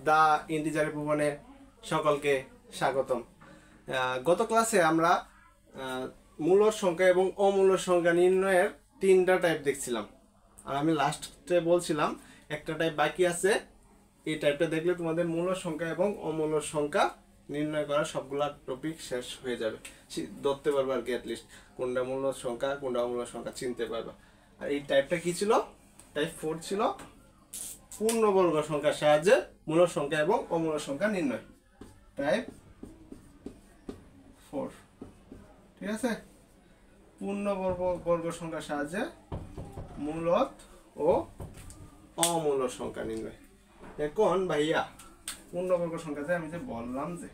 দা integer ভুবনে সকলকে স্বাগতম। গত ক্লাসে আমরা মূলদ সংখ্যা এবং অমূলদ সংখ্যা নির্ণয়ের তিনটা টাইপ দেখছিলাম, আর আমি লাস্টে বলছিলাম একটা টাইপ বাকি আছে। এই টাইপটা দেখলে তোমাদের মূলদ সংখ্যা এবং অমূলদ সংখ্যা নির্ণয় করা সবগুলা টপিক শেষ হয়ে যাবে, ধরতে পারবে আর কি, অ্যাটলিস্ট কোনটা মূলদ সংখ্যা কোনটা অমূলদ সংখ্যা চিনতে পারবে। আর এই টাইপটা কি ছিল? টাইপ 4 ছিল পূর্ণবর্গ সংখ্যার সাহায্যে মূলদ সংখ্যা এবং অমূলদ সংখ্যা নির্ণয়। টাইপ 4, ঠিক আছে? পূর্ণবর্গ সংখ্যার সাহায্যে মূলদ ও অমূলদ সংখ্যা নির্ণয়। এখন ভাইয়া পূর্ণবর্গ সংখ্যাতে আমি যে বললাম যে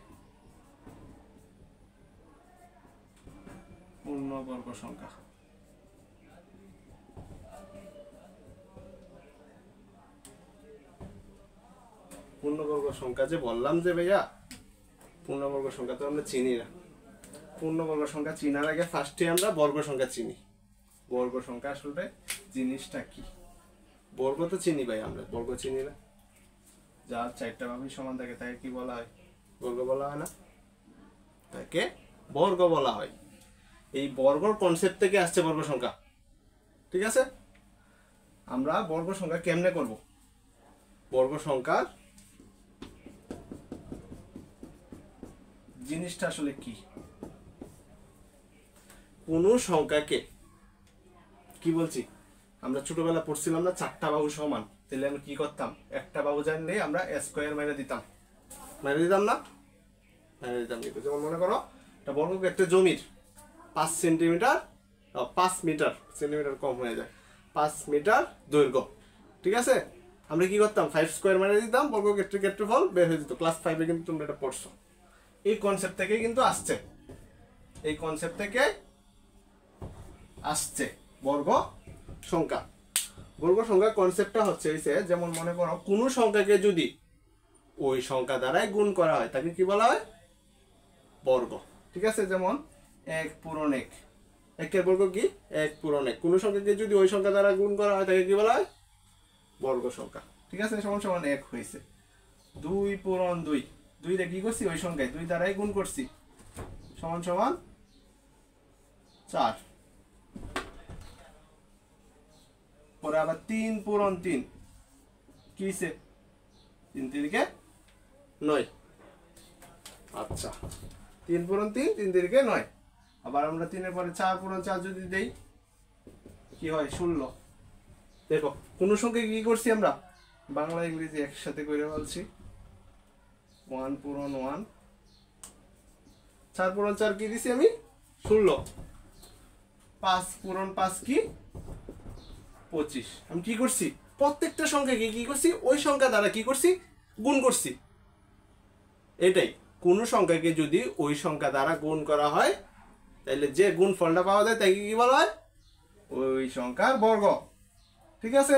পূর্ণবর্গ সংখ্যা, পূর্ণবর্গ সংখ্যা যে বললাম যে ভাইয়া, পূর্ণবর্গ সংখ্যা তো আমরা চিনি না। পূর্ণবর্গ সংখ্যা চিনার আগে ফার্স্টে আমরা বর্গ সংখ্যা চিনি। বর্গ সংখ্যা আসলে জিনিসটা কি? বর্গ তো চিনি ভাই, আমরা বর্গ চিনি না। যার চারটা বাহুই সমান থাকে তাকে কি বলা হয়? বর্গ বলা হয় না? তাকে বর্গ বলা হয়। এই বর্গর কনসেপ্ট থেকে আসছে বর্গ সংখ্যা, ঠিক আছে? আমরা বর্গ সংখ্যা কেমনে করব? বর্গ সংখ্যার জিনিসটা আসলে কি? কোন সংখ্যাকে কি বলছি, আমরা ছোটবেলা পড়ছিলাম না চারটা বাহু সমান, তাহলে আমরা কি করতাম? একটা বাহু জানলে আমরা স্কয়ার মেরে দিতাম না? মেরে দিতাম। যেমন মনে করো একটা বর্গক্ষেত্রের জমির 5 সেন্টিমিটার 5 মিটার, সেন্টিমিটার কম হয়ে যায়, 5 মিটার দৈর্ঘ্য, ঠিক আছে? আমরা কি করতাম? 5 স্কয়ার মেরে দিতাম, বর্গক্ষেত্রের ক্ষেত্রফল বের হয়ে যেত। ক্লাস 5 এ কিন্তু তোমরা এটা পড়ছো। এই কনসেপ্ট থেকে কিন্তু আসছে, এই কনসেপ্ট থেকে আসছে বর্গ সংখ্যা। বর্গ সংখ্যার কনসেপ্টটা হচ্ছে যেমন মনে করো কোনো সংখ্যাকে যদি ওই সংখ্যা দ্বারাই গুণ করা হয় তাকে কি বলা হয়? বর্গ, ঠিক আছে? যেমন 1 পূরণ 1, একের বর্গ কি? 1 পূরণ 1। কোনো সংখ্যাকে যদি ওই সংখ্যা দ্বারা গুণ করা হয় তাকে কি বলা হয়? বর্গ সংখ্যা, ঠিক আছে? সমান সমান 1 হয়েছে। 2 পূরণ 2, 2 রে কি করছি? ওই সংখ্যায় 2 দ্বারাই গুণ করছি, সমান সমান 4। পরে আবার 3 পূরণ 3, কি হয়েছে? 3 তিরিকে 9। আচ্ছা, 3 পূরণ 3, 3 তিরিকে 9। আবার আমরা 3 এর পরে 4 পূরণ 4 যদি দেই কি হয়? 16। দেখো কোন সংখ্যা কি করছি আমরা? বাংলা ইংরেজি একসাথে করে বলছি। 1 পূরণ 1, 4 পূরণ 4 কি দিছি আমি? 16। 5 পূরণ 5 কি? 25। আমি কি করছি? প্রত্যেকটা সংখ্যাকে কি করছি? ওই সংখ্যা দ্বারা কি করছি? গুণ করছি। এটাই, কোন সংখ্যাকে যদি ওই সংখ্যা দ্বারা গুণ করা হয় তাহলে যে গুণফলটা পাওয়া যায় তাকে কি বলা হয়? ওই সংখ্যার বর্গ, ঠিক আছে?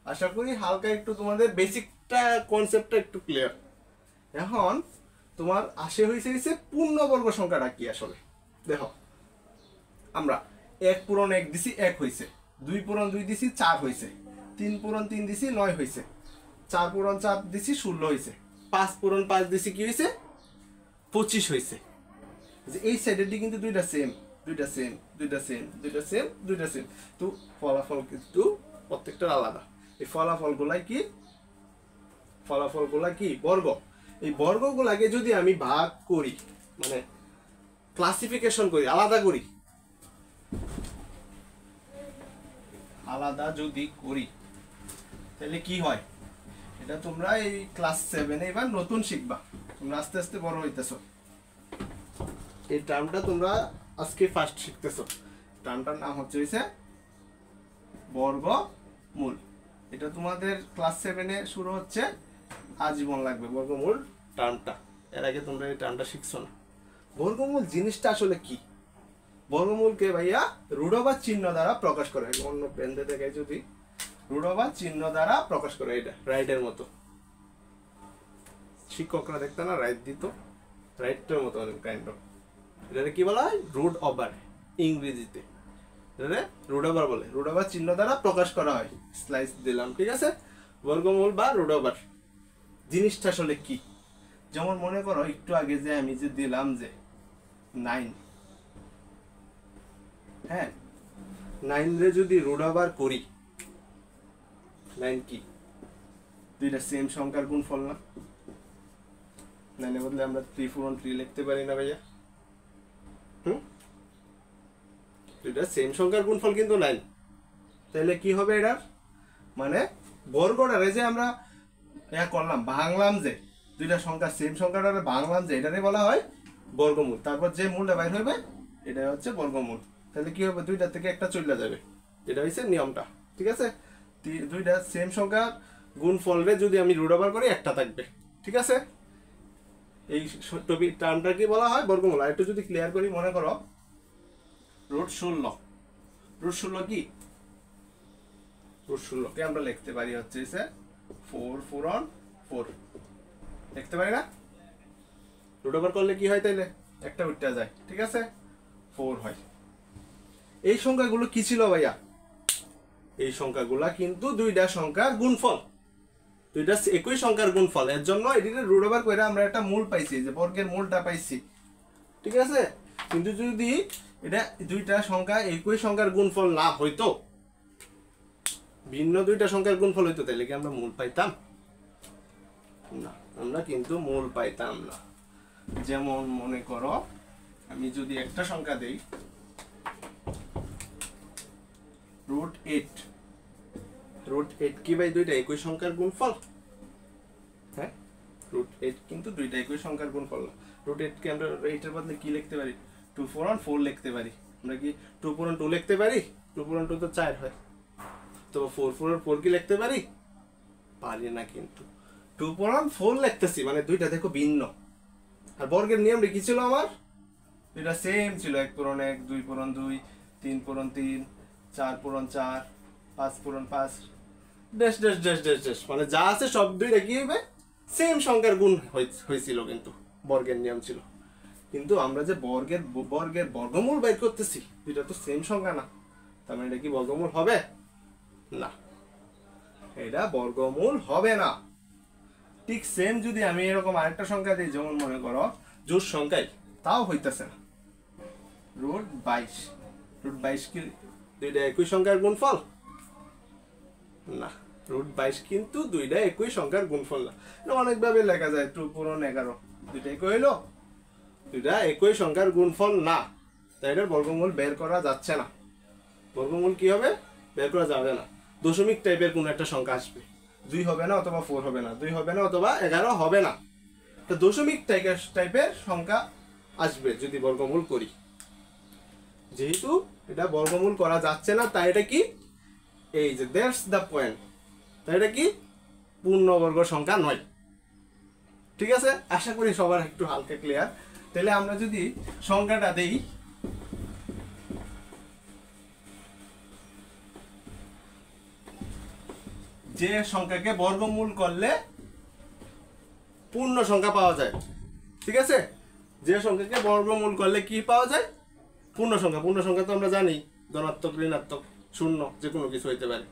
আশা করি হালকা একটু তোমাদের বেসিকটা কনসেপ্টটা একটু ক্লিয়ার। এখন তোমার হয়েছে পূর্ণবর্গ সংখ্যাটা কি আসলে। দেখো আমরা 1 পূরণ 1 দিছি 1 হয়েছে, 2 পূরণ 2 দিছি 4 হয়েছে, 3 পূরণ 3 দিছি 9 হয়েছে, 4 পূরণ 4 দিছি 16 হয়েছে, 5 পূরণ 5 দিছি কি হয়েছে? 25 হয়েছে। এই সাইডেরটি কিন্তু দুইটা সেম, তো ফলাফল কিন্তু প্রত্যেকটার আলাদা। এই ফলাফলগুলা কি? বর্গ। এই বর্গগুলাকে যদি আমি ভাগ করি, মানে ক্লাসিফিকেশন করি, আলাদা যদি করি তাহলে কি হয়? এটা তোমরা এই ক্লাস 7 এ এবার নতুন শিখবা, তোমরা আস্তে আস্তে বড় হইতেছো। এই টার্মটা তোমরা আজকে ফার্স্ট শিখতেছো। টার্মটার নাম হচ্ছে বর্গমূল। এটা তোমাদের ক্লাস 7 এ শুরু হচ্ছে, আজীবন লাগবে বর্গমূল টার্মটা। এর আগে তোমরা এই টার্মটা শিখছো না। বর্গমূল জিনিসটা আসলে কি? বর্গমূলকে ভাইয়া রূঢ় চিহ্ন দ্বারা প্রকাশ করে। অন্য পেনতে দেখায় যদি, রূঢ় চিহ্ন দ্বারা প্রকাশ করে। এটা রাইটের মতো, শিক্ষকরা দেখতে না রাইট দিত, রাইটের মতো কাইন্ড অফ। এটাকে কি বলা হয়? রুট ওভার ইংরেজিতে। রুট ওভার বলে, রুট ওভার চিহ্ন দ্বারা প্রকাশ করা হয়। স্লাইস দিলাম, ঠিক আছে? বর্গমূল বা রুট ওভার জিনিসটা আসলে কি। যেমন মনে করো একটু আগে যে আমি যে দিলাম যে 9, হ্যাঁ 9 রে যদি রুট ওভার করি, 9 কি দুইটা সেম সংখ্যার গুণফল না? 9 এর বদলে আমরা 3 পূরণ 3 লিখতে পারি না ভাইয়া? দুইটা সেম সংখ্যার গুণফল কিন্তু 9। তাহলে কি হবে এটার মানে বর্গটারে যে আমরা করলাম, ভাঙলাম, যে দুইটা সংখ্যা সেম সংখ্যাটারে ভাঙলাম, যে এটারে বলা হয় বর্গমূল। তারপর যে মূলটা বাইর হবে এটা হচ্ছে বর্গমূল। তাহলে কি হবে, দুইটা থেকে একটা চলে যাবে। এটা হচ্ছে নিয়মটা, ঠিক আছে? দুইটা সেম সংখ্যার গুণফলরে যদি আমি রুট ওভার করি একটা থাকবে, ঠিক আছে? এই টপিক টার্মটা কি বলা হয়, বর্গমূল। আর একটু যদি ক্লিয়ার করি, মনে করো রুট 16, রুট 16 কি, রুট 16 কে আমরা লিখতে পারি হচ্ছে 4 পূরণ 4 লিখতে পারি না? রুট ওভার করলে কি হয়, তাইলে একটা উঠতে যায়, ঠিক আছে? 4 হয়। এই সংখ্যাগুলো কি ছিল ভাইয়া? এই সংখ্যাগুলা কিন্তু দুইটা সংখ্যার গুণফল, দুইটা একই সংখ্যার গুণফল। এর জন্য এটিকে রুট ওভার করে আমরা একটা মূল পাইছি, যে বর্গের মূলটা পাইছি, ঠিক আছে? কিন্তু যদি এটা দুইটা সংখ্যা একই সংখ্যার গুণফল না হইতো, ভিন্ন দুইটা সংখ্যার গুণফল হইতো, তাহলে কি আমরা মূল পাইতাম না? আমরা কিন্তু মূল পাইতাম না। যেমন মনে করো আমি যদি একটা সংখ্যা দেই রুট 8, রুট 8 কি ভাই দুইটা একই সংখ্যার গুণফল? হ্যাঁ, রুট 8 কিন্তু দুইটা একই সংখ্যার গুণফল না। রুট 8 কে আমরা 8 এর বদলে কি লিখতে পারি? 2 পূরণ 4 লিখতে পারি। আমরা কি 2 পূরণ 2 লিখতে পারি? 2 পূরণ 2 তো 4 হয়। তো 4 পূরণ 4 কি লিখতে পারি? পারি না। কিন্তু 2 পূরণ 4 লিখতেছি, মানে দুইটা দেখো ভিন্ন। আর বর্গের নিয়ম কি ছিল আমার? দুইটা সেম ছিল, 1 পূরণ 1, 2 পূরণ 2, 3 পূরণ 3, 4 পূরণ 4, 5 পূরণ 5, dash dash dash dash dash, মানে যা আছে সব দুইটা কি হবে, সেম সংখ্যার গুণ হয়েছিল, কিন্তু বর্গের নিয়ম ছিল। কিন্তু আমরা যে বর্গের বর্গমূল বের করতেছি, দুইটা তো সেম সংখ্যা না, তার মানে এটা কি বর্গমূল হবে না? এটা বর্গমূল হবে না। ঠিক সেম যদি আমি এরকম আরেকটা সংখ্যা দিই, যেমন মনে করো জোড় সংখ্যায়, তাও হইতেছে না। রুট 22, রুট 22 কি দুইটা একই সংখ্যার গুণফল না? রুট 22 কিন্তু দুইটা একই সংখ্যার গুণফল না। অনেকভাবে লেখা যায় 2 পূরণ 11, দুইটা একই হইলো, দুইটা একই সংখ্যার গুণফল না, তাই এটার বর্গমূল বের করা যাচ্ছে না। বর্গমূল কি হবে, বের করা যাবে না। দশমিক টাইপের কোন একটা সংখ্যা আসবে, 2 হবে না, অথবা 4 হবে না, 2 হবে না, অথবা 11 হবে না। তো দশমিক টাইপের সংখ্যা আসবে যদি বর্গমূল করি। যেহেতু এটা বর্গমূল করা যাচ্ছে না, তাই এটা কি, এই যে দ্যাটস দ্য পয়েন্ট, তাই এটা কি পূর্ণবর্গ সংখ্যা নয়। ঠিক আছে, আশা করি সবার একটু হালকা ক্লিয়ার। তাহলে আমরা যদি সংখ্যাটা দেই, যে সংখ্যাকে বর্গমূল করলে পূর্ণ সংখ্যা পাওয়া যায়, ঠিক আছে? যে সংখ্যাকে বর্গমূল করলে কি পাওয়া যায়, পূর্ণ সংখ্যা। পূর্ণ সংখ্যা তো আমরা জানি ধনাত্মক, ঋণাত্মক, শূন্য, যে কোনো কিছু হইতে পারে।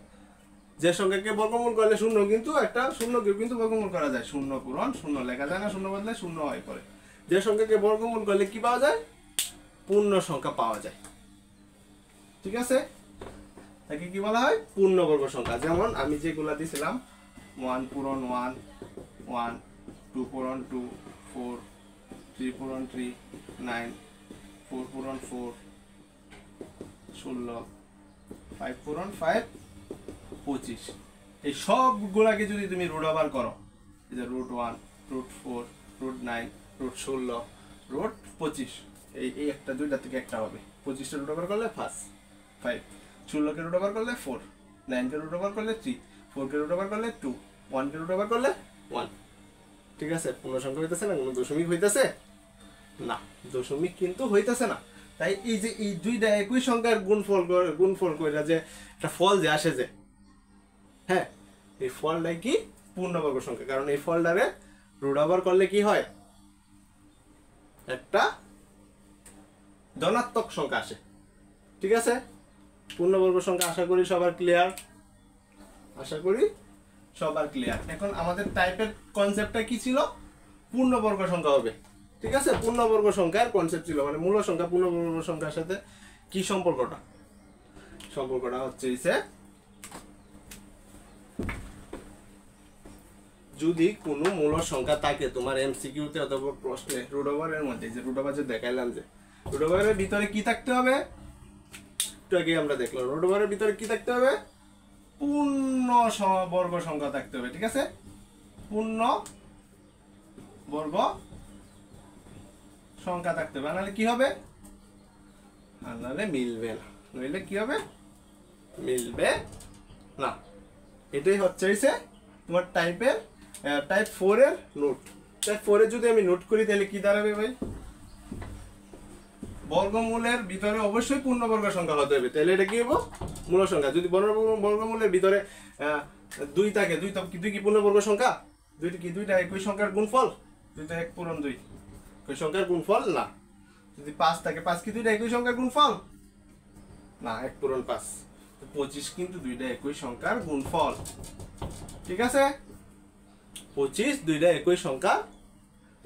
যে সংখ্যাকে বর্গমূল করলে শূন্য, কিন্তু একটা শূন্যকে কিন্তু বর্গমূল করা যায়, 0 পূরণ 0 লেখা যায় না, 0 বদলে 0 হয় পরে। যে সংখ্যাকে বর্গমূল করলে কি পাওয়া যায়, পূর্ণ সংখ্যা পাওয়া যায়, ঠিক আছে? তাকে কি বলা হয়, পূর্ণবর্গ সংখ্যা। যেমন আমি যেগুলা দিয়েছিলাম 1 পূরণ 1, 1, 2 পূরণ 2, 4, 3 পূরণ 3, 9, 4 পূরণ 4, 16, 5 পূরণ 5, 25। এই সবগুলাকে যদি তুমি রুট ওভার করো, এই যে root 1, root 4, root 9, root 16, root 25, এই একটা দুইটা থেকে একটা হবে। 25টা রুট ওভার করলে 5, 16কে রুট ওভার করলে 4, 9কে রুট ওভার করলে 3, 4কে রুট ওভার করলে 2, 1কে রুট ওভার করলে 1। ঠিক আছে, পূর্ণ সংখ্যা হইতেছে না, কোনো দশমিক হইতেছে না, দশমিক কিন্তু হইতেছে না। তাই এই যে এই দুইটা একই সংখ্যার গুণফল করে যে একটা ফল যে আসে, যে হ্যাঁ, এই ফলটাই কি পূর্ণবর্গ সংখ্যা। কারণ এই ফলটারে রুট ওভার করলে কি হয়, একটা ধনাত্মক সংখ্যা আসে। ঠিক আছে, পূর্ণবর্গ সংখ্যা আশা করি সবার ক্লিয়ার, আশা করি সবার ক্লিয়ার। এখন আমাদের টাইপের কনসেপ্টটা কি ছিল? পূর্ণবর্গ সংখ্যা হবে, ঠিক আছে? পূর্ণবর্গ সংখ্যার কনসেপ্ট ছিল, মানে মূল সংখ্যা পূর্ণবর্গ সংখ্যার সাথে কি সম্পর্কটা? সম্পর্কটা হচ্ছে যদি কোনো মূল সংখ্যা থাকে তোমার এমসিকিউতে অথবা প্রশ্নে, রুট ওভারের মধ্যে, যে রুট ওভার যে দেখাইলাম, যে রুট ওভারের ভিতরে কি থাকতে হবে? একটু আগে আমরা দেখলাম রুট ওভারের ভিতরে কি থাকতে হবে? পূর্ণ বর্গ সংখ্যা থাকতে হবে, ঠিক আছে? পূর্ণ বর্গ সংখ্যা থাকতে হবে, নাহলে কি হবে? নাহলে মিলবে না, নইলে কি হবে? মিলবে না। এটাই হচ্ছে তোমার টাইপের টাইপ 4 এর নোট। টাইপ 4 এর যদি আমি নোট করি তাহলে কি দাঁড়াবে ভাই? বর্গমূলের ভিতরে অবশ্যই পূর্ণবর্গ সংখ্যা হতে হবে, তাহলে এটা কি হবে? মূল সংখ্যা। যদি বর্গমূলের ভিতরে 2 থাকে, 2 কি পূর্ণবর্গ সংখ্যা? দুইটা একই সংখ্যার গুণফল? 2 1 পূরণ 2 একই সংখ্যার গুণফল না। যদি 5 থাকে, 5 কি দুইটা একই সংখ্যার গুণফল? না, 1 পূরণ 5। 25 কিন্তু দুইটা একই সংখ্যার গুণফল, ঠিক আছে? 25 দুইটা একই সংখ্যার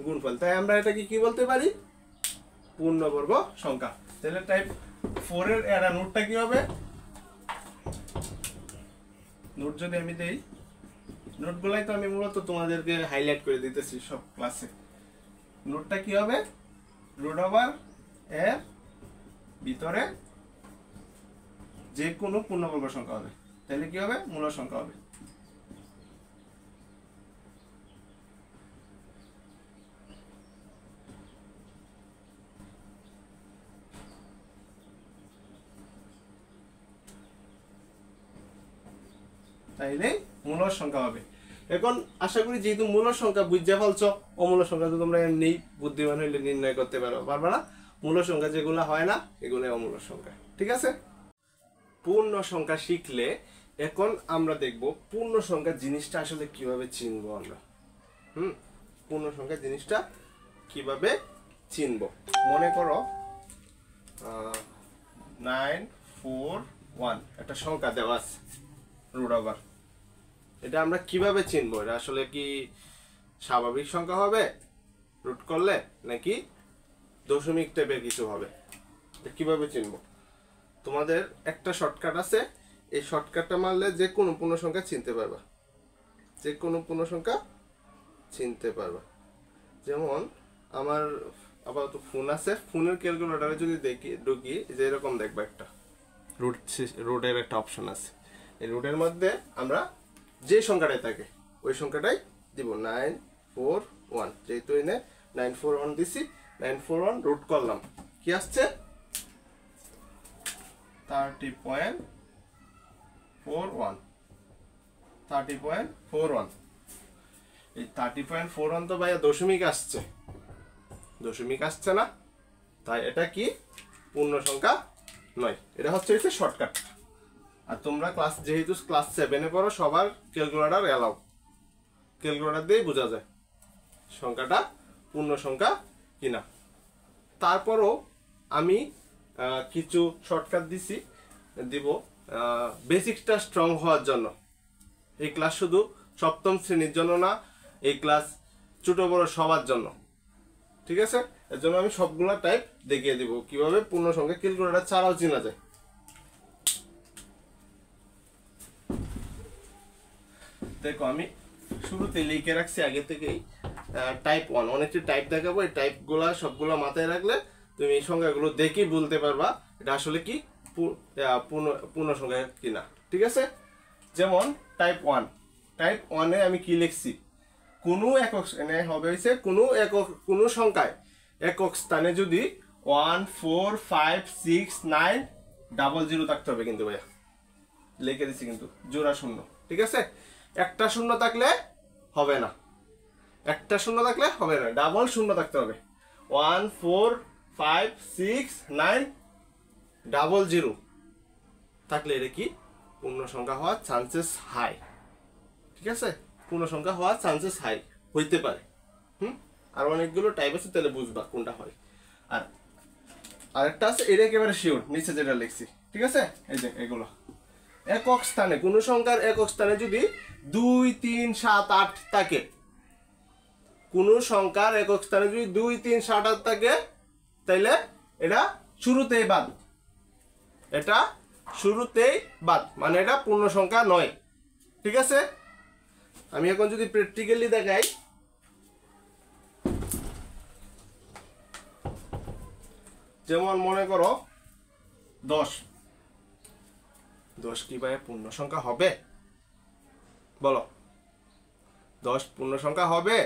গুণফল, তাই আমরা এটাকে কি বলতে পারি? পূর্ণবর্গ সংখ্যা। তাহলে টাইপ 4 এর এরা নোটটা কি হবে? নোট যদি আমি দেই, নোটগুলাই তো আমি মূলত তোমাদেরকে হাইলাইট করে দিতেছি সব ক্লাসে। নোটটা কি হবে? রুট ওভার এর ভিতরে যে কোনো পূর্ণবর্গ সংখ্যা হবে, তাহলে কি হবে? মূল সংখ্যা হবে। তাইলে মূল সংখ্যা হবে। এখন আশা করি যেহেতু মূল সংখ্যা বুঝতে পারছো, অমূল সংখ্যা তো তোমরা এমনি বুদ্ধিমান হইলে নির্ণয় করতে পারবা না। মূল সংখ্যা যেগুলো হয় না এগুলো অমূল সংখ্যা, ঠিক আছে? পূর্ণ সংখ্যা শিখলে এখন আমরা দেখব পূর্ণ সংখ্যা জিনিসটা আসলে কিভাবে চিনবো আমরা। পূর্ণ সংখ্যা জিনিসটা কিভাবে চিনবো? মনে করো 9 4 1 একটা সংখ্যা দেওয়া আছে রুট ওভার। এটা আমরা কিভাবে চিনবো? এটা আসলে কি স্বাভাবিক সংখ্যা হবে রুট করলে, নাকি দশমিক টাইপের কিছু হবে? কিভাবে চিনবো? তোমাদের একটা শর্টকাট আছে, এই শর্টকাটটা মারলে যে কোনো পূর্ণ সংখ্যা চিনতে পারবা, যে কোনো পূর্ণ সংখ্যা চিনতে পারবা। যেমন আমার আপাতত ফোন আছে, ফোনের ক্যালকুলেটরে যদি ঢুকি, যে এরকম দেখবা একটা রুটের একটা অপশন আছে। এই রুটের মধ্যে আমরা যে সংখ্যাটাই থাকে ওই সংখ্যাটাই দিব, 9 4 1। যেহেতু এনে 9 4 1 দিছি, 9 4 1 রুট করলাম, কি আসছে? 30.41 30.41। এই 30.41 তো ভাইয়া দশমিক আসছে, দশমিক আসছে না, তাই এটা কি পূর্ণ সংখ্যা নয়। এটা হচ্ছে শর্টকাট। আর তোমরা যেহেতু ক্লাস 7 এ পড়ো, সবার ক্যালকুলেটর এলাও, ক্যালকুলেটর দিয়েই বোঝা যায় সংখ্যাটা পূর্ণ সংখ্যা কিনা। তারপরও আমি কিছু শর্টকাট দিব বেসিকটা স্ট্রং হওয়ার জন্য। এই ক্লাস শুধু সপ্তম শ্রেণীর জন্য না, এই ক্লাস ছোট বড় সবার জন্য, ঠিক আছে? এর জন্য আমি সবগুলা টাইপ দেখিয়ে দিব কিভাবে পূর্ণ সংখ্যা ক্যালকুলেটর ছাড়াও চেনা যায়। দেখো আমি শুরুতে লিখে রাখছি আগে থেকেই টাইপ 1, অনেকটি টাইপ দেখাবো। এই টাইপগুলা সবগুলো মাথায় রাখলে তুমি এই সংখ্যাগুলো দেখেই বলতে পারবা এটা আসলে কি পূর্ণ সংখ্যা কিনা, ঠিক আছে? যেমন টাইপ 1, টাইপ 1 এ আমি কি লিখছি? কোনো একক হবে হয়েছে কোনো সংখ্যায় একক স্থানে যদি 1 4 5 6 9 00 থাকতে হবে, কিন্তু ভাইয়া লিখে দিচ্ছি কিন্তু জোড়া শূন্য, ঠিক আছে? একটা শূন্য থাকলে হবে না, একটা শূন্য থাকলে হবে না, ডাবল শূন্য থাকতে হবে। 1 4 5 6 9 00 থাকলে এটা কি পূর্ণ সংখ্যা হওয়ার চান্সেস হাই, ঠিক আছে? পূর্ণ সংখ্যা হওয়ার চান্সেস হাই হইতে পারে। আর অনেকগুলো টাইপ আছে, তাহলে বুঝবা কোনটা হয়। আর আরেকটা আছে, এটা একেবারে শিওর, নিচে যেটা লিখছি, ঠিক আছে? এই যে এগুলো একক স্থানে, কোনো সংখ্যার একক স্থানে যদি 2 3 7 8 থাকে, কোন সংখ্যার একক স্থানে যদি 2 3 7 8 থাকে তাইলে এটা শুরুতেই বাদ, এটা শুরুতেই বাদ, মানে এটা পূর্ণ সংখ্যা নয়। ঠিক আছে, আমি এখন যদি প্র্যাকটিক্যালি দেখাই, যেমন মনে করো 10 10 কি ভাই পূর্ণ সংখ্যা হবে? বলো, 10 পূর্ণ সংখ্যা হবে?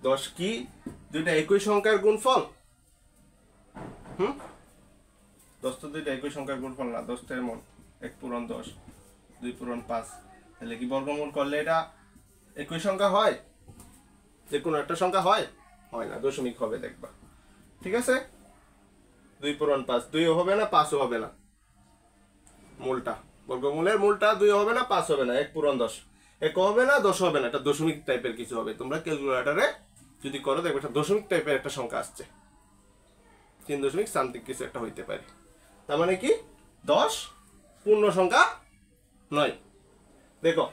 10 কি দুইটা একই সংখ্যার গুণফল? 10 তো দুইটা একই সংখ্যার গুণফল না। 10 তো এমন 1 পূরণ 10, 2 পূরণ 5, তাহলে কি বর্গমূল করলে এটা একই সংখ্যা হয়? যে কোনো একটা সংখ্যা হয়? হয় না, দশমিক হবে দেখবা। ঠিক আছে, 2 পূরণ 5, 2ও হবে না 5ও হবে না, মূলটা বর্গমূলের মূলটা 2 হবে না 5 হবে না, 1 পূরণ 10, 1 হবে না 10 হবে না, এটা দশমিক টাইপের কিছু হবে। তোমরা ক্যালকুলেটরে যদি করো দেখবে এটা দশমিক টাইপের একটা সংখ্যা আসছে, 3 দশমিক সামথিং কিছু একটা হইতে পারে। তার মানে কি 10 পূর্ণ সংখ্যা নয়। দেখো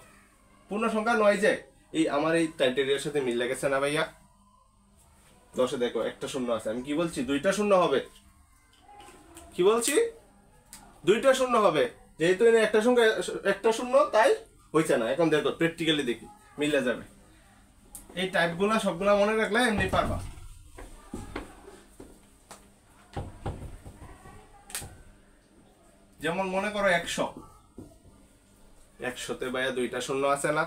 পূর্ণ সংখ্যা নয় যে এই আমার এই ক্রাইটেরিয়ার সাথে মিল লেগেছে না ভাইয়া? 10-এ দেখো একটা শূন্য আছে, আমি কি বলছি? 2টা শূন্য হবে। কি বলছি? 2টা শূন্য হবে, যেহেতু একটা সংখ্যা একটা শূন্য তাই হইছে না। এখন দেখো প্র্যাকটিক্যালি দেখি মিলে যাবে। এই টাইপগুলা সবগুলা মনে রাখলে এমনি পারবা। যেমন মনে করো 100, 100-তে ভাইয়া 2টা শূন্য আছে না?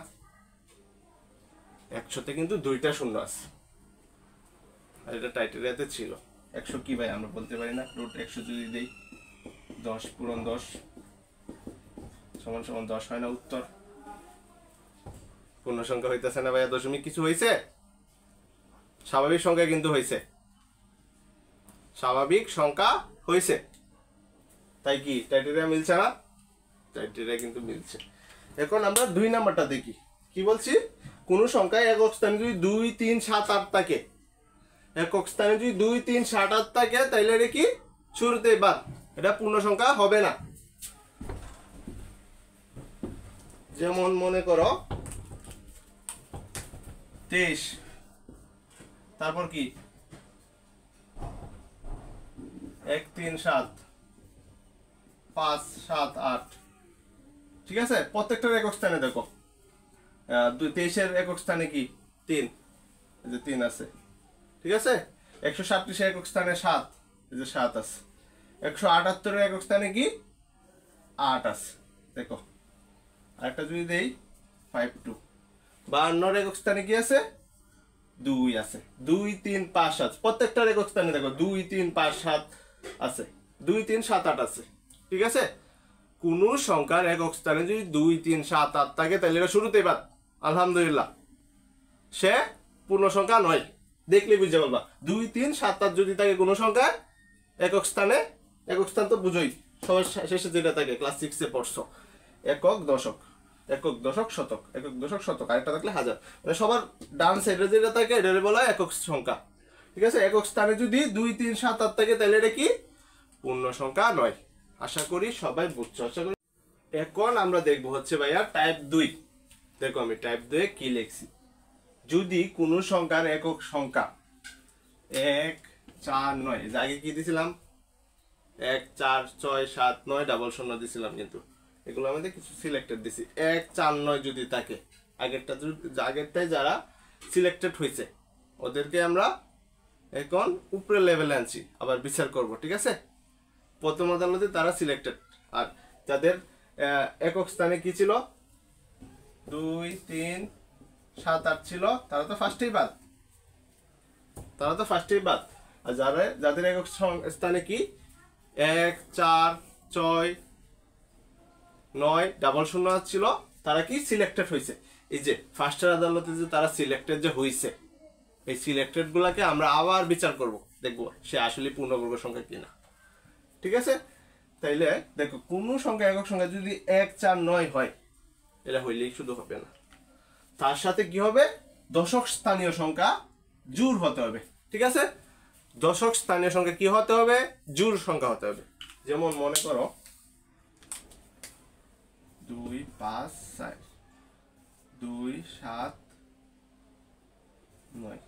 100-তে কিন্তু 2টা শূন্য আছে, আর এটা টাইটেরিয়াতে ছিল। 100 কি ভাই আমরা বলতে পারি না? রুট 100 যদি দেই 10 পূরণ 10 সমান সমান 10 হয় না উত্তর? পূর্ণ সংখ্যা হইতেছে না ভাইয়া? দশমিক কিছু হয়েছে? স্বাভাবিক সংখ্যা কিন্তু হয়েছে, স্বাভাবিক সংখ্যা হয়েছে, তাই কি টাইটেরিয়া মিলছে না? টাইটেরিয়া কিন্তু মিলছে। এখন আমরা 2 নাম্বারটা দেখি। কি বলছি? কোন সংখ্যায় একক স্থানে যদি 2 3 7 8 থাকে, একক স্থানে যদি 2 3 7 8 থাকে তাইলে এটা কি শুরুতেই বাদ, এটা পূর্ণ সংখ্যা হবে না। যেমন মনে করো 23, তারপর কি 1 3 7 5 7 8। ঠিক আছে, প্রত্যেকটার একক স্থানে দেখো 23-এর একক স্থানে কি 3, এই যে 3 আছে। ঠিক আছে, 137-এর একক স্থানে 7, এই যে 7 আছে। 178-এর একক স্থানে কি 8 আছে। দেখো আরেকটা যদি দেই 5 2। 52-এর একক স্থানে কি আছে? 2 আছে। 2 3 5 7, প্রত্যেকটার একক স্থানে দেখো 2 3 5 7 আছে, 2 3 7 8 আছে। ঠিক আছে, কোন সংখ্যার একক স্থানে যদি 2 3 7 8 থাকে তাহলে এটা শুরুতেই বাদ, আলহামদুলিল্লাহ সে পূর্ণ সংখ্যা নয়। দেখলে বুঝতে পারবা 2 3 7 8 যদি থাকে কোন সংখ্যা একক স্থানে, একক স্থান তো বুঝোই সবার শেষে যেটা থাকে ক্লাস 6-এ পড়ছো, একক দশক, একক দশক শতক, একক দশক শতক, আরেকটা থাকলে হাজার, মানে সবার ডান সাইডে যেটা থাকে এটারে বলা হয় একক সংখ্যা। ঠিক আছে, একক স্থানে যদি 2 3 7 8 থাকে তাহলে এটা কি পূর্ণ সংখ্যা নয়। আশা করি সবাই বুঝছো। আশা করি। এখন আমরা দেখবো হচ্ছে ভাইয়া টাইপ 2। দেখো আমি টাইপ 2 এ কি লিখছি। যদি কোন সংখ্যার একক সংখ্যা 1 4 9, আগে কি দিছিলাম 1 4 6 7 9 ডাবল শূন্য দিছিলাম, কিন্তু এগুলো আমাদের কিছু সিলেক্টেড দিছি। 1 4 9 যদি থাকে, আগেরটাই যারা সিলেক্টেড হয়েছে ওদেরকে আমরা এখন উপরে লেভেলে আনছি, আবার বিচার করব। ঠিক আছে, প্রথম আদালতে তারা সিলেক্টেড, আর যাদের একক স্থানে কি ছিল 2 3 7 8 ছিল তারা তো ফার্স্টেই বাদ, তারা তো ফার্স্টেই বাদ। আর যাদের একক স্থানে কি 1 4 6 9 ডাবল শূন্য ছিল তারা কি সিলেক্টেড হয়েছে। এই যে ফার্স্টের আদালতে যে তারা সিলেক্টেড যে হয়েছে, এই সিলেক্টেড গুলাকে আমরা আবার বিচার করব, দেখবো সে আসলে পূর্ণবর্গ সংখ্যা কিনা। ঠিক আছে, তাইলে দেখো কোন সংখ্যা একক সংখ্যা যদি 1 4 9 হয়, এটা হইলেই শুধু হবে না, তার সাথে কি হবে দশক স্থানীয় সংখ্যা জোড় হতে হবে। ঠিক আছে, দশক স্থানীয় সংখ্যা কি হতে হবে? জোড় সংখ্যা হতে হবে। যেমন মনে করো 2 5 4 2 7 9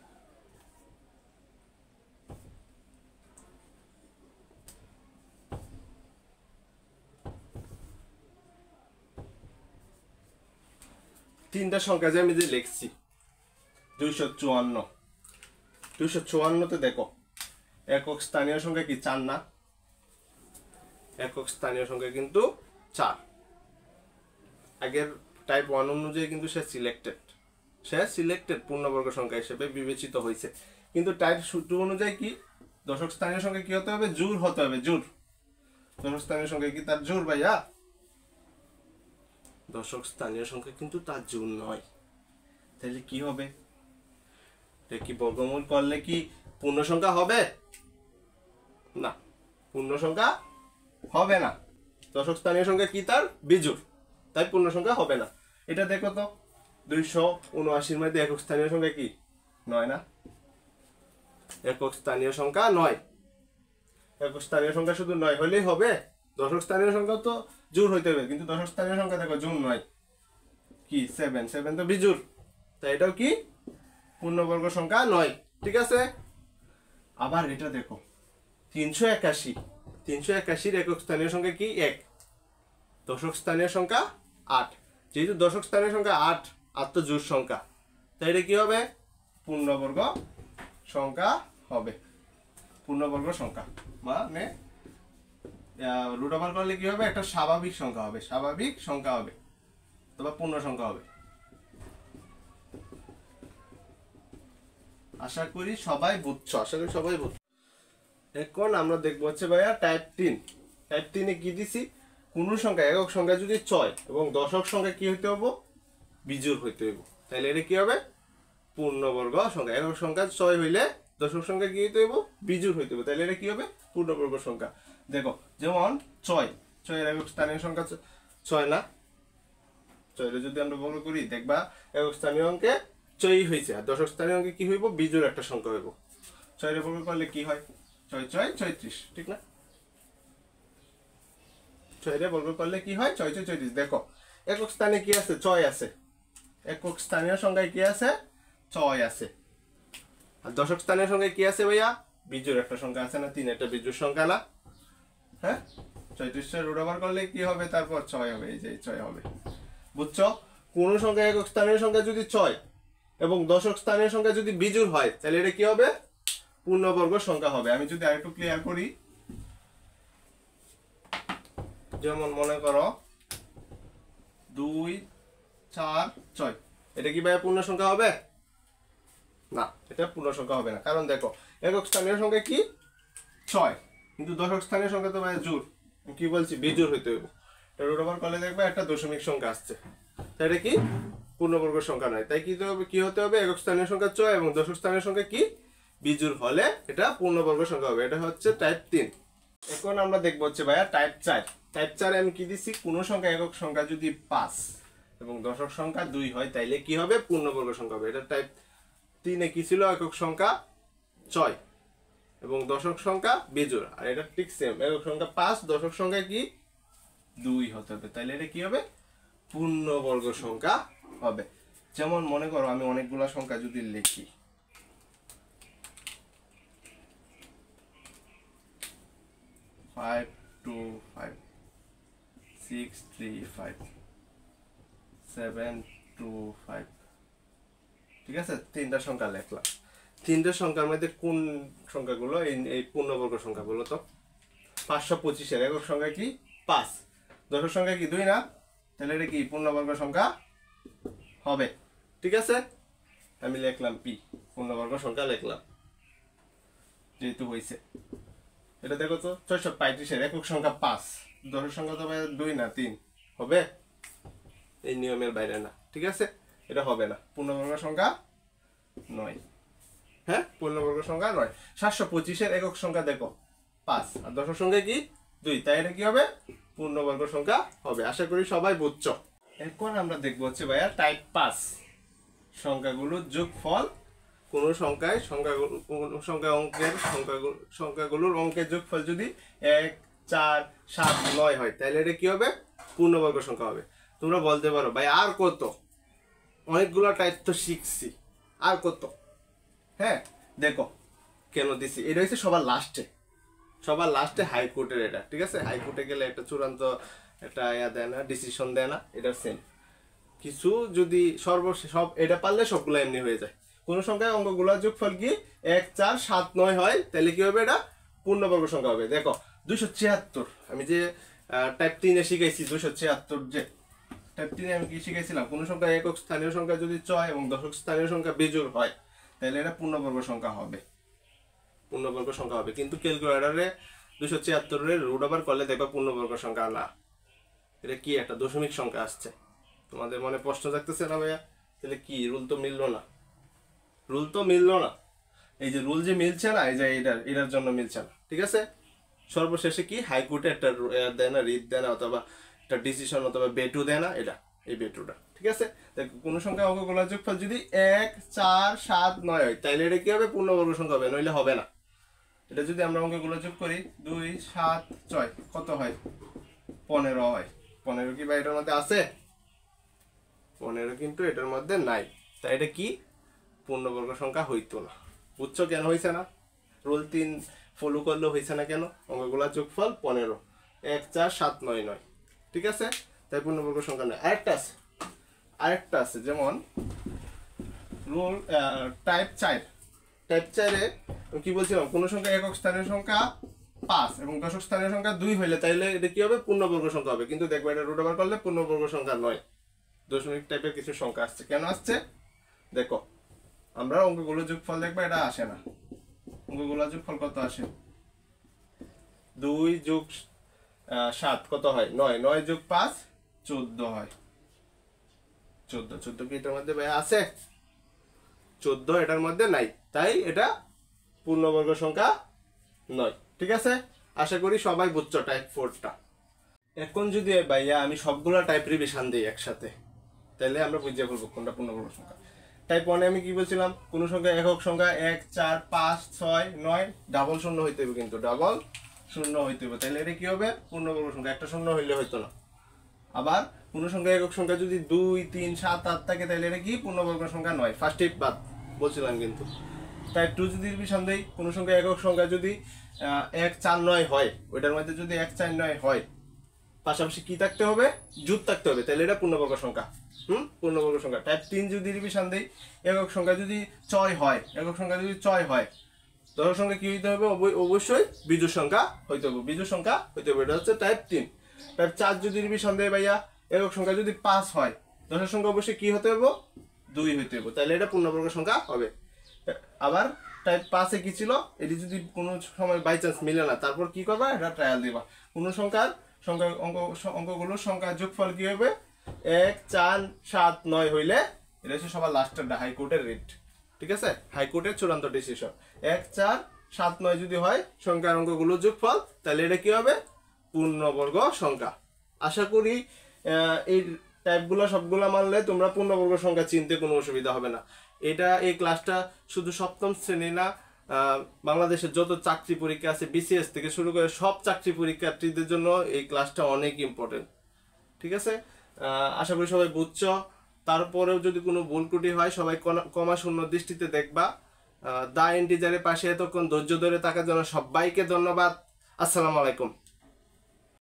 তিনটা সংখ্যা যে আমি যে লিখছি 254 254 তে দেখো একক স্থানীয় সংখ্যা কি 4 না? একক স্থানীয় সংখ্যা কিন্তু 4। আগের টাইপ 1 অনুযায়ী কিন্তু সে সিলেক্টেড পূর্ণবর্গ সংখ্যা হিসেবে বিবেচিত হয়েছে। কিন্তু টাইপ 2 অনুযায়ী কি দশক স্থানীয় সংখ্যা কি হতে হবে? জোড় হতে হবে, জোড়। দশক স্থানীয় সংখ্যা কি তার জোড় ভাইয়া? দশক স্থানীয় সংখ্যা কিন্তু তার জোড় নয়। তাহলে কি হবে? এটা কি বর্গমূল করলে কি পূর্ণ সংখ্যা হবে? না, পূর্ণ সংখ্যা হবে না। দশক স্থানীয় সংখ্যা কি তার বিজোড়, তাই পূর্ণ সংখ্যা হবে না। এটা দেখো তো 279 এর মধ্যে একক স্থানীয় সংখ্যা কি 9 না? একক স্থানীয় সংখ্যা 9। একক স্থানীয় সংখ্যা শুধু 9 হলেই হবে? দশক স্থানীয় সংখ্যা তো জোড় হইতে হবে, কিন্তু দশক স্থানীয় সংখ্যা দেখো জোড় নয়, কি 7 তো বিজোড়, তাই এটাও কি পূর্ণবর্গ সংখ্যা নয়। ঠিক আছে। আবার এটা দেখো 381 একক স্থানীয় সংখ্যা কি 1, দশক স্থানীয় সংখ্যা 8। যেহেতু দশক স্থানীয় সংখ্যা 8 তো জোড় সংখ্যা, তাই এটা কি হবে? পূর্ণবর্গ সংখ্যা হবে। পূর্ণবর্গ সংখ্যা মানে রুট ওভার করলে কি হবে? একটা স্বাভাবিক সংখ্যা হবে, স্বাভাবিক সংখ্যা হবে অথবা পূর্ণ সংখ্যা হবে। আশা করি সবাই বুঝছো। এখন আমরা দেখবো হচ্ছে ভাইয়া টাইপ 3। টাইপ 3 এ কি দিছি? কোন সংখ্যা একক সংখ্যা যদি 6 এবং দশক সংখ্যা কি হইতে হবে? বিজোড় হইতে হবে। তাহলে এটা কি হবে? পূর্ণবর্গ সংখ্যা। একক সংখ্যা 6 হইলে দশক সংখ্যা কি হইতে হবে? বিজোড় হইতে হবে। তাহলে এটা কি হবে? পূর্ণবর্গ সংখ্যা। দেখো যেমন 6 এর একক স্থানীয় সংখ্যা 6 না? 6 এর যদি আমরা বর্গ করি দেখবা একক স্থানীয় অঙ্কে 6 হইছে, আর দশক স্থানীয় অঙ্কে কি হইব? বিজোড় একটা সংখ্যা হইব। 6 এর বর্গ করলে কি হয়? 6 6 36, ঠিক না? 6 এর বর্গ করলে কি হয়? 6 6 36। দেখো একক স্থানে কি আছে? 6 আছে। একক স্থানীয় সংখ্যায় কি আছে? 6 আছে। আর দশক স্থানীয় সংখ্যায় কি আছে ভাইয়া? বিজোড় একটা সংখ্যা আছে না? 3 একটা বিজোড় সংখ্যা না? হ্যাঁ, 36 রুট ওভার করলে কি হবে? তারপর 6 হবে, এই যে 6 হবে। বুঝছো? কোন সংখ্যা একক স্থানীয় সংখ্যা যদি 6 এবং দশক স্থানীয় সংখ্যা যদি বিজোড় হয়, তাহলে এটা কি হবে? পূর্ণবর্গ সংখ্যা হবে। আমি যদি আরেকটু ক্লিয়ার করি, যেমন মনে করো 2 4 6, এটা কি ভাইয়া পূর্ণ সংখ্যা হবে? না, এটা পূর্ণ সংখ্যা হবে না। কারণ দেখো একক স্থানীয় সংখ্যা কি 6, কিন্তু দশক স্থানীয় সংখ্যা তো ভাইয়া জোড়। কি বলছি? বিজোড় হইতে হবে। এটা রুট ওভার করলে দেখবা একটা দশমিক সংখ্যা আসছে, তাই এটা কি পূর্ণবর্গ সংখ্যা নয়। তাই কি হতে হবে? একক স্থানীয় সংখ্যা 6 এবং দশক স্থানীয় সংখ্যা কি বিজোড় হলে এটা পূর্ণবর্গ সংখ্যা হবে। এটা হচ্ছে টাইপ 3। এখন আমরা দেখবো হচ্ছে ভাইয়া টাইপ 4। টাইপ 4 আমি কি দিছি? কোন সংখ্যা একক সংখ্যা যদি 5 এবং দশক সংখ্যা 2 হয়, তাইলে কি হবে? পূর্ণবর্গ সংখ্যা হবে। এটা টাইপ 3 এ কি ছিল? একক সংখ্যা 6 এবং দশক সংখ্যা বিজোড়। আর এটা ঠিক সেম, একক সংখ্যা 5, দশক সংখ্যা কি 2 হতে হবে। তাইলে এটা কি হবে? পূর্ণবর্গ সংখ্যা হবে। যেমন মনে করো আমি অনেকগুলা সংখ্যা যদি লিখি, 5 2 5 6 3 5 7 2 5, ঠিক আছে? তিনটা সংখ্যা লিখলাম। তিনটা সংখ্যার মধ্যে কোন সংখ্যাগুলো এই পূর্ণবর্গ সংখ্যা বলো তো? 525 এর একক সংখ্যা কি 5, দশক সংখ্যা কি 2 না? তাহলে এটা কি পূর্ণবর্গ সংখ্যা হবে। ঠিক আছে, আমি লিখলাম পি, পূর্ণবর্গ সংখ্যা লিখলাম যেহেতু হয়েছে। এটা দেখো তো 635 এর একক সংখ্যা 5, দশক সংখ্যা তো 2 না 3 হবে? এই নিয়মের বাইরে না। ঠিক আছে, এটা হবে না, পূর্ণবর্গ সংখ্যা নয়। হ্যাঁ, পূর্ণবর্গ সংখ্যা নয়। 725 এর একক সংখ্যা দেখো 5 আর দশক সংখ্যা কি 2, তাই এটা কি হবে? পূর্ণবর্গ সংখ্যা হবে। আশা করি সবাই বুঝছো। এখন আমরা দেখবো হচ্ছে ভাইয়া টাইপ 5, সংখ্যাগুলোর যোগফল। কোন সংখ্যাগুলোর অঙ্কের যোগফল যদি 1 4 7 9 হয়, তাহলে এটা কি হবে? পূর্ণবর্গ সংখ্যা হবে। তোমরা বলতে পারো ভাই আর কত, অনেকগুলো টাইপ তো শিখছি, আর কত। হ্যাঁ দেখো কেন দিছি, এটা হচ্ছে সবার লাস্টে হাইকোর্টের এটা, ঠিক আছে? হাইকোর্টে গেলে একটা চূড়ান্ত একটা দেয় না, ডিসিশন দেয় না, এটা সেম কিছু। যদি সর্বশেষ সব এটা পারলে সবগুলো এমনি হয়ে যায়। কোন সংখ্যায় অঙ্কগুলোর যোগফল কি 1 4 7 9 হয়, তাহলে কি হবে? এটা পূর্ণবর্গ সংখ্যা হবে। দেখো 276, আমি যে টাইপ 3 এ শিখাইছি 276, যে টাইপ 3 এ আমি কি শিখাইছিলাম, কোন সংখ্যা একক স্থানীয় সংখ্যা যদি চয় এবং দশক স্থানীয় সংখ্যা বিজোড় হয়, তাহলে এটা পূর্ণবর্গ সংখ্যা হবে, পূর্ণবর্গ সংখ্যা হবে। কিন্তু ক্যালকুলেটরে 276 এর রুট ওভার করলে দেখো পূর্ণবর্গ সংখ্যা না, এটা কি একটা দশমিক সংখ্যা আসছে। তোমাদের মনে প্রশ্ন থাকতেছে না ভাইয়া, তাহলে কি রুল তো মিললো না, রুল তো মিললো না। এই যে রুল যে মিলছে না, এই যে এটার জন্য মিলছে না, ঠিক আছে? সর্বশেষে কি হাইকোর্টে একটা দেয় না, রিট দেয় না, অথবা একটা ডিসিশন অথবা বেটু দেয় না, এটা এই বেটুটা, ঠিক আছে? কোন সংখ্যা অঙ্কগুলোর যোগফল যদি 1 4 7 9 হয়, তাহলে এটা কি হবে? পূর্ণবর্গ সংখ্যা হবে, নইলে হবে না। এটা যদি আমরা অঙ্কগুলো যোগ করি 2 7 6 কত হয়? 15 হয়। 15 কি ভাই এটার মধ্যে আছে? 15 কিন্তু এটার মধ্যে নাই, তাই এটা কি পূর্ণবর্গ সংখ্যা হইতো না। বুঝছো কেন হয়েছে না? রুল 3 ফলো করলে হয়েছে না কেন? অঙ্কগুলোর যোগফল 15, 1 4 7 9 9, ঠিক আছে? তাই পূর্ণবর্গ সংখ্যা নয়। আরেকটা আছে যেমন রুল টাইপ 4, টাইপ 4 এ কি বলছিলাম, কোন সংখ্যা একক স্থানীয় সংখ্যা 5 এবং দশক স্থানীয় সংখ্যা 2 হইলে তাইলে এটা কি হবে? পূর্ণবর্গ সংখ্যা হবে। কিন্তু দেখবে এটা রুট ওভার করলে পূর্ণবর্গ সংখ্যা নয়, দশমিক টাইপের কিছু সংখ্যা আসছে। কেন আসছে দেখো, আমরা অঙ্কগুলো যোগফল দেখবো, এটা আসে না। অঙ্কগুলো যোগফল কত আসে? 2 যোগ 7 কত হয়? 9, 9 যোগ 5 14 হয়। 14 কি এটার মধ্যে ভাই আছে? 14 এটার মধ্যে নাই, তাই এটা পূর্ণবর্গ সংখ্যা নয়, ঠিক আছে? আশা করি সবাই বুঝছো টাইপ 4টা। এখন যদি ভাইয়া আমি সবগুলা টাইপ রিভিশন দিই একসাথে, তাহলে আমরা বুঝে ফেলবো কোনটা পূর্ণবর্গ সংখ্যা। টাইপ 1 এ আমি কি বলছিলাম, কোন সংখ্যা একক সংখ্যা 1 4 5 6 9, ডাবল শূন্য হইতে হবে, কিন্তু ডাবল শূন্য হইতে হবে, তাহলে এটা কি হবে? পূর্ণবর্গ সংখ্যা। একটা শূন্য হইলে হইতো না। আবার কোন সংখ্যা একক সংখ্যা যদি 2 3 7 8 থাকে, তাহলে এটা কি পূর্ণবর্গ সংখ্যা নয়। ফার্স্ট টিপ বাদ বলছিলাম কিন্তু। টাইপ 2 যদি রিভিশন দেই, কোন সংখ্যা একক সংখ্যা যদি 1 4 9 হয়, ওইটার মধ্যে যদি 1 4 9 হয়, পাশাপাশি কি থাকতে হবে? জুট থাকতে হবে, তাহলে এটা পূর্ণবর্গ সংখ্যা। পূর্ণবর্গ সংখ্যা। টাইপ 3 যদি রিভিশন দেই, একক সংখ্যা যদি 6 হয়, একক সংখ্যা যদি 6 হয়, দশক সংখ্যা কি হইতে হবে? অবশ্যই বিজোড় সংখ্যা হইতে হবে, বিজোড় সংখ্যা হইতে হবে। এটা হচ্ছে টাইপ 3। টাইপ 4 যদি রিভিশন দেয় ভাইয়া, একক সংখ্যা যদি 5 হয়, দশক সংখ্যা অবশ্যই কি হতে হবে? 2 হইতে হবে, তাহলে এটা পূর্ণবর্গ সংখ্যা হবে। আবার টাইপ 5 এ কি ছিল? এটি যদি কোনো সময় বাই চান্স মিলে না, তারপর কি করবা? এটা ট্রায়াল দিবা। কোন অঙ্কগুলোর সংখ্যা যোগফল কি হবে? 1 4 7 9 হইলে এটা হচ্ছে সবার লাস্টের হাইকোর্টের রিট, ঠিক আছে? হাইকোর্টের চূড়ান্ত ডিসিশন। 1 4 7 9 যদি হয় সংখ্যার অঙ্কগুলোর যোগফল, তাহলে এটা কি হবে? পূর্ণবর্গ সংখ্যা। আশা করি এই টাইপগুলো সবগুলো মানলে তোমরা পূর্ণবর্গ সংখ্যা চিনতে কোনো অসুবিধা হবে না। এই ক্লাসটা শুধু সপ্তম শ্রেণী না, বাংলাদেশের যত চাকরি পরীক্ষা আছে বিসিএস থেকে শুরু করে সব চাকরি পরীক্ষার্থীদের জন্য এই ক্লাসটা অনেক ইম্পর্টেন্ট, ঠিক আছে? আশা করি সবাই বুঝছো। তারপরেও যদি কোনো ভুল ত্রুটি হয়, সবাই ক্ষমা শূন্য দৃষ্টিতে দেখবা। দা ইন্টিজারের পাশে এতক্ষণ ধৈর্য ধরে থাকার জন্য সবাইকে ধন্যবাদ। আসসালামু আলাইকুম।